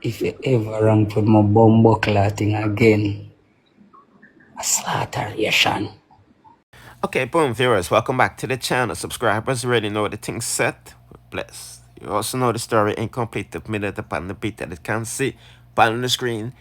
If you ever ramp with my bumbo clotting again, a slaughteration. Okay, boom, viewers, welcome back to the channel. Subscribers already know the thing's set. Bless. You also know the story ain't complete the minute upon the beat that it can see. Bottom of the screen.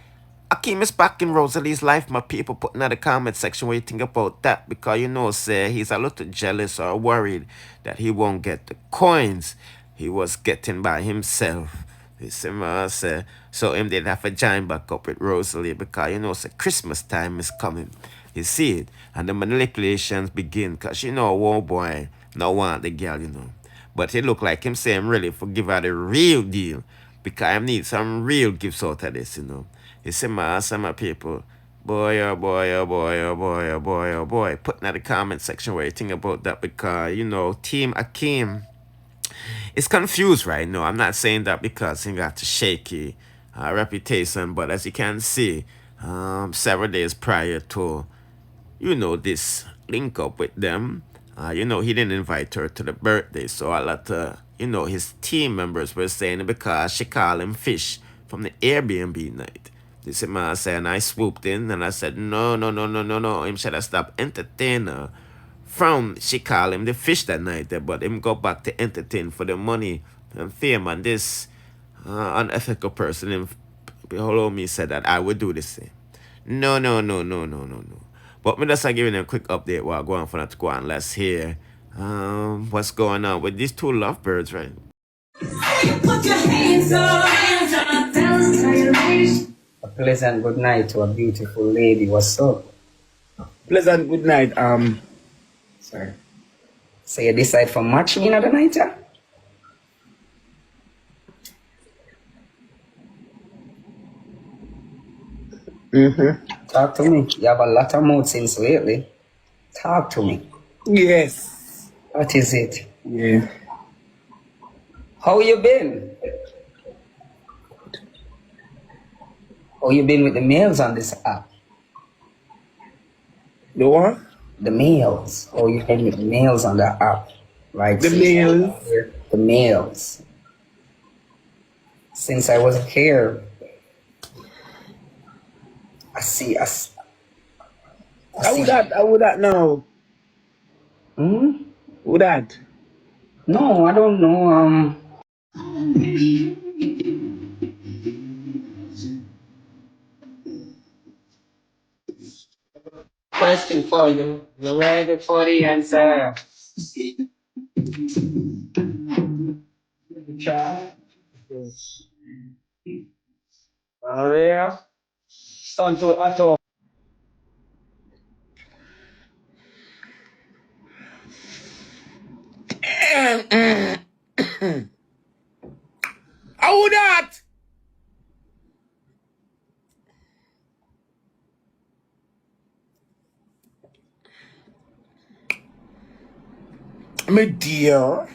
Akeem is back in Rosalee's life, my people. Putting in the comment section what you think about that. Because you know, say he's a little jealous or worried that he won't get the coins he was getting by himself. You see what I say? So him did have to join back up with Rosealee because you know, say Christmas time is coming. You see it? And the manipulations begin because you know, one boy no want the girl, you know. But it look like him saying really forgive her the real deal because I need some real gifts out of this, you know. You see my people, boy, oh boy, oh boy, oh boy, oh boy, oh boy. Put in the comment section what you think about that because, you know, Team Akeem is confused right now. I'm not saying that because he got a shaky reputation, but as you can see, several days prior to, you know, this link up with them, you know, he didn't invite her to the birthday. So a lot of, you know, his team members were saying because she called him fish from the Airbnb night. This is my saying I swooped in and I said, no, no, no, no, no, no. Him should have stopped entertaining her from she called him the fish that night there, but him go back to entertain for the money and fame and this unethical person him below me said that I would do the same. No, no, no, no, no, no, no. But me just giving a quick update while going for that to go on. Let's hear what's going on with these two lovebirds, right? Put your hands up. A pleasant good night to a beautiful lady. What's up? Pleasant good night. Sorry. So you decide for match me another night, yeah? Talk to me. You have a lot of mood since lately. Talk to me. Yes. What is it? Yeah. How you been? How you been with the males on this app? The what? The males. How you been with the males on the app? Like The males. The males. Since I was here, I see us. How would that now? Who that? No, I don't know. Question for you. You ready for the answer? Oh yeah. Son to auto. How that? My dear.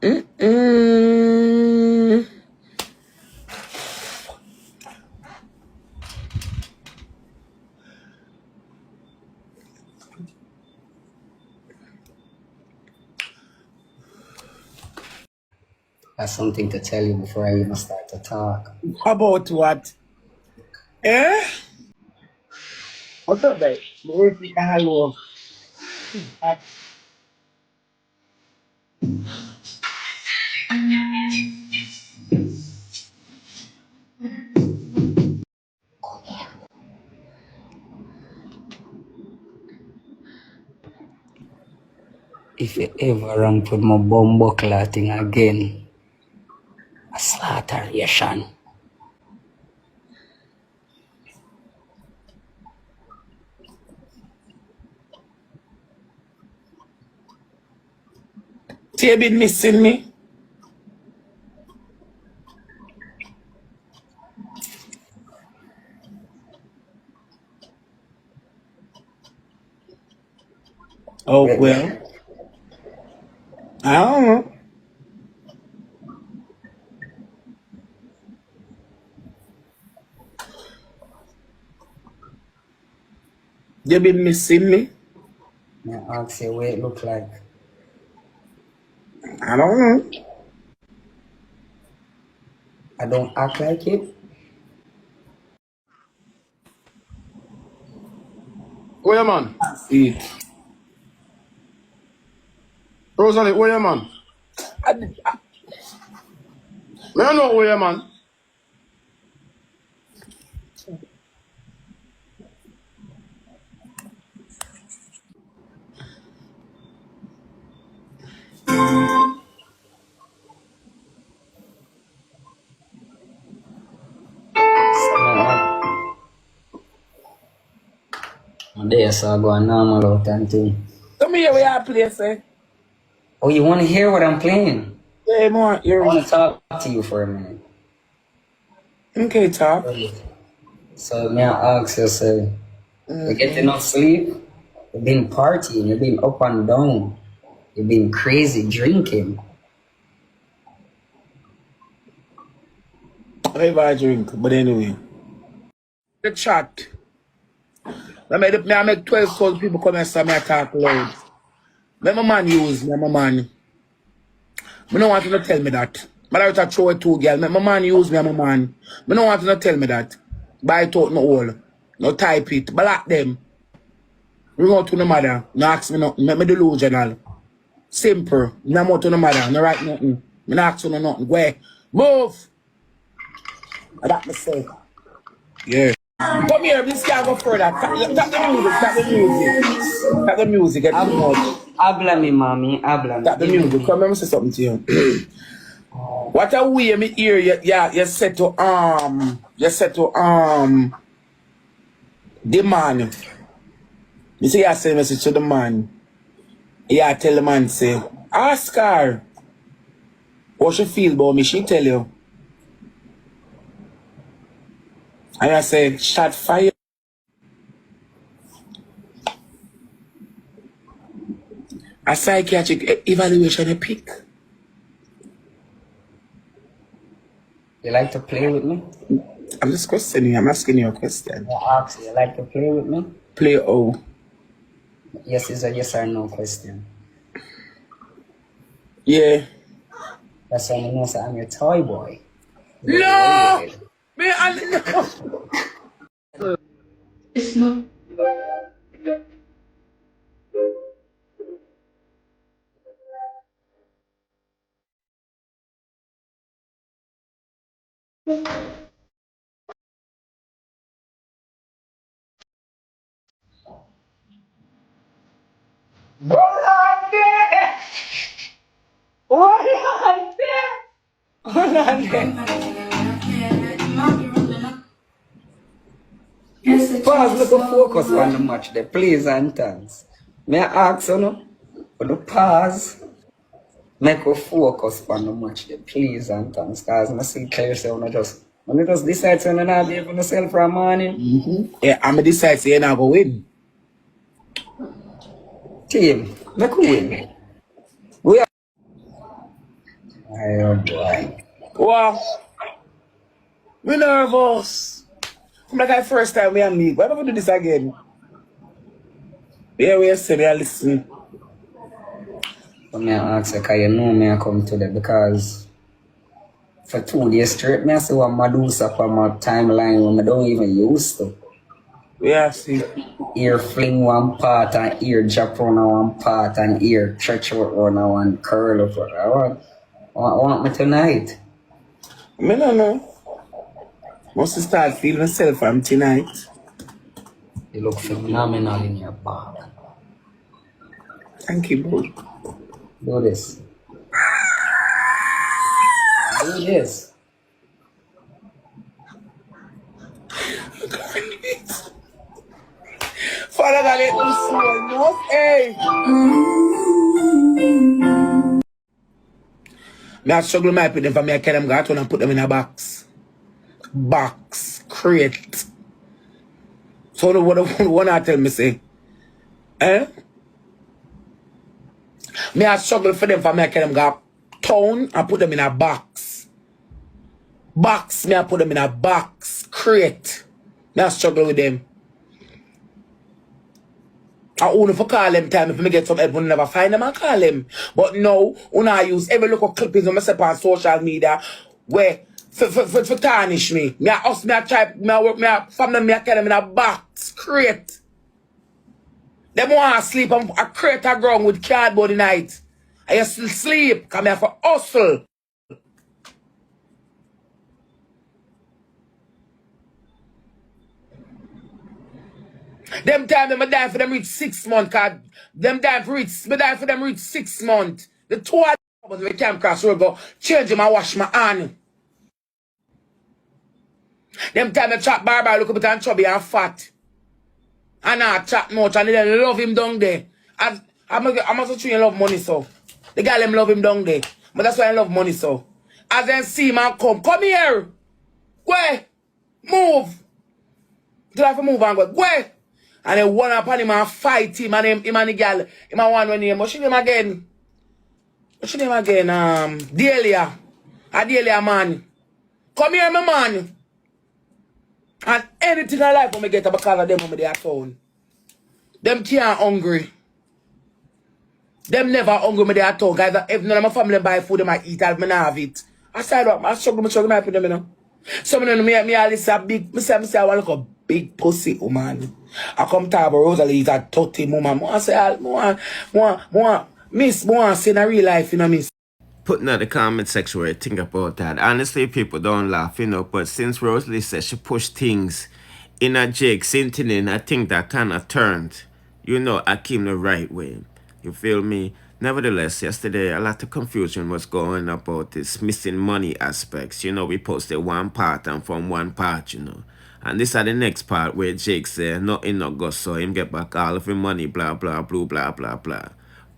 I have something to tell you before I even start to talk. About what? Eh? What's up, babe? Hello. If you ever ramp with my bumbo clotting again, a slaughteration. So you been missing me? Oh, well. I don't know. You been missing me? I ask you what it look like. I don't know. I don't act like it. Where you, man? See it. Rosalie, where you, man? I don't know where you, man. There, so I go normal out and thing. Come here, where you play, say? Oh, you want to hear what I'm playing? Yeah, more. I want to talk to you for a minute. Okay, talk. So, may I ask you, say, you get enough sleep? You've been partying, you've been up and down, you've been crazy drinking. I never drink, but anyway. The chat. I make 12,000 people come and say me talk loud. Let my man use me, my man. I don't want you to tell me that. But I to throw it to girl. My man use me, my man. I don't want you to tell me that. Buy it out no hole. No type it. Block them. Ring out to the mother. No ask me nothing. Make me delusional. Simple. No more to the mother. No write nothing. Me no ask you no nothing. Go move. That's me say. Yeah. Come here, this can't go further. Tap the music. Tap the music. Get too much. Habla mi mami, habla mi. Tap the music. Come, let me say something to you. What a way me hear you said to the man. You see you say message to the man. Yeah, tell the man say, ask her what she feel about me, she tell you. And I said, shot fire. A psychiatric evaluation a pick. You like to play with me? I'm just questioning you. I'm asking you a question. I ask you like to play with me? Play O. Yes is a yes or no question. Yeah. That's how I know so I'm your toy boy. No! Me, no. It's not. Pause, look at focus on the match there, please and thanks. May I ask you no? For the pause, make a focus on the match there, please and thanks. Because I see clear say when I just decide to not be able to sell for a morning. Yeah, I'm going to decide to not go win. Team, make a win. We are. Oh boy. Wow. We nervous. I'm like the first time we are meet. Why don't we do this again? Yeah, we say we are listening. So may I ask you, because you know me I come today because for 2 days straight, I see what I do for my timeline when I don't even used to. Yeah, see. Ear fling one part and ear drop on one part and ear stretch out on one curl up. I want me tonight. I don't know. Must start feeling myself from tonight. You look phenomenal in your bag. Thank you, bro. Do this. Do this. Father God, let them soul know. Hey! I struggle my put them for me. I carry them go out and put them in a box. Crate. So the one I tell me say, me I struggle for them for me. I carry them go town and put them in a box. Me I put them in a box. Crate. Me I struggle with them. I only for call them time if me get some help when I never find them, I call them. But no, when I use every local clippings on myself on social media where for tarnish me. Me a us, me a try, me a work, me a from them, me a tell them in a box, crate. Them want to sleep on a crate of ground with cardboard the night. I used to sleep, come here for hustle. Them time them die for them reach 6 months, cause them die for them reach 6 months. The 2 hours we came across road go change them and wash my hand. Them time I chat barber look up and chubby and fat. And I chat much and they love him down there. I'm also trying to love money so. The guy them love him down there. But that's why I love money so. As they see man come here. Go. Move. Do I have to move and go? And then one upon him and fight him and him and the girl. Him and one name. What's your name again? What's your name again? Delia. Delia man. Come here, my man. And anything I like when me get because of them when they are town. Them can't hungry. Them never hungry when they are town. Guys, if none of my family buy food, they might eat it, I have it. I side up, I struggle, I put them in. Some of them, me always say big, me say I want to look a big pussy woman. I come to have a Rosalie is a 30 woman. I say, miss, I say in a real life, you know, miss. Put in the comment section where you think about that. Honestly, people don't laugh, you know, but since Rosalie said she pushed things in a Jake, Sintin, I think that kind of turned, you know, Akeem the right way. You feel me? Nevertheless, yesterday, a lot of confusion was going about this missing money aspects. You know, we posted one part and from one part, you know. And this is the next part where Jake said, nothing not go so him get back all of his money, blah, blah, blah, blah, blah, blah.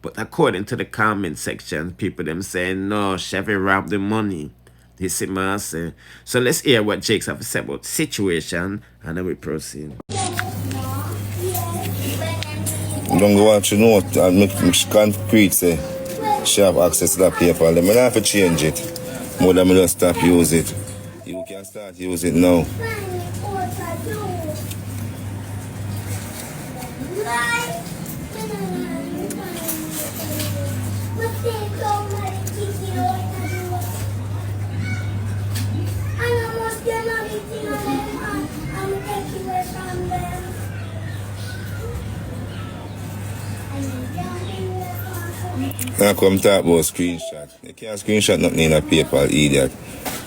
But according to the comment section, people them saying, no, Chevy robbed the money. This is my say. So let's hear what Jake's have to say about the situation, and then we proceed. Don't go want to know and make concrete say she have access to that paper. Then I don't have to change it. More than me just stop use it. You can start use it now. Now come talk about screenshot. You can't screenshot nothing in a paper, idiot.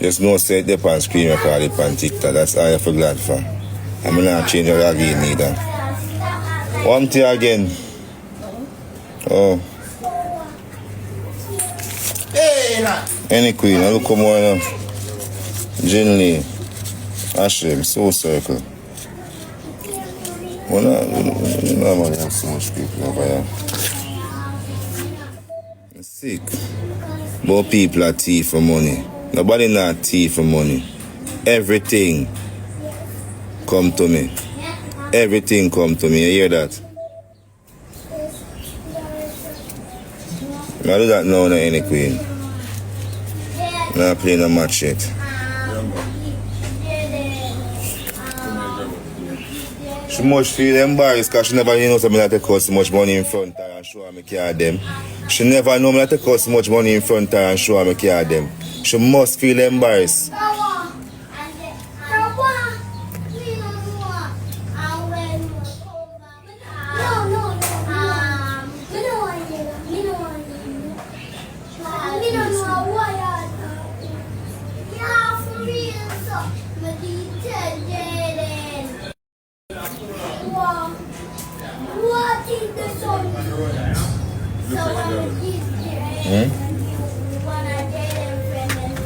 Just know say it on screen record it on TikTok. That's all you for glad for. I'm not change your login neither. One thing again. Oh. Any queen, I look come on now. Ginley. Ashley, so circle. Well, no, have so much people over here. Sick. More people are thief for money. Nobody not thief for money. Everything come to me. Everything come to me. You hear that? I do that now, no any queen. I'm not playing a match yet. She must feel embarrassed because she never knows me that take out so much money in front of her and show her me card them. She never know me that take out so much money in front of her and show her me card them. She must feel embarrassed.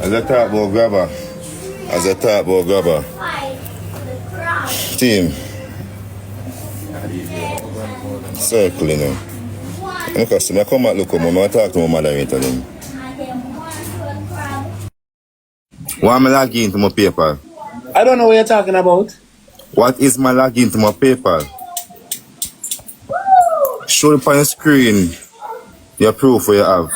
As I talk about grabber. As I talk about grabber. Team. Circle, you know. I come back look at mom. I talk to my moderator then. Why am I logging into my PayPal? I don't know what you're talking about. What is my login to my PayPal? Show it on your screen your proof what you have.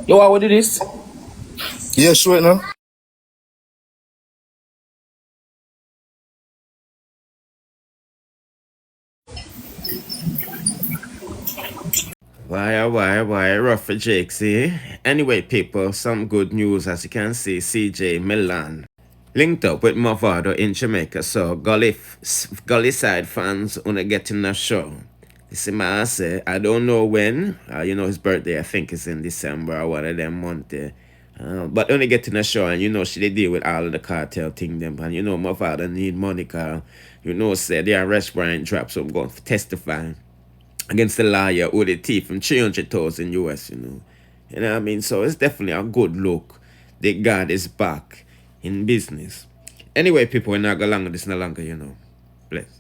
Yo, what did this? Yeah, show it now. Why, rough for Jake, see? Anyway, people, some good news, as you can see, CJ Milan linked up with Mavado in Jamaica, so Gully side fans wanna get in the show. You see, I say, I don't know when, you know, his birthday, I think, is in December or one of them months there. But only get in the show, and you know, she did deal with all of the cartel thing, them, and you know, my father need money, cause, you know, said the arrest warrant dropped, so I'm going to testify against the lawyer who the thief from 300,000 US, you know. You know what I mean? So it's definitely a good look. The God is back in business. Anyway, people, we're not going longer, this no longer, you know. Bless.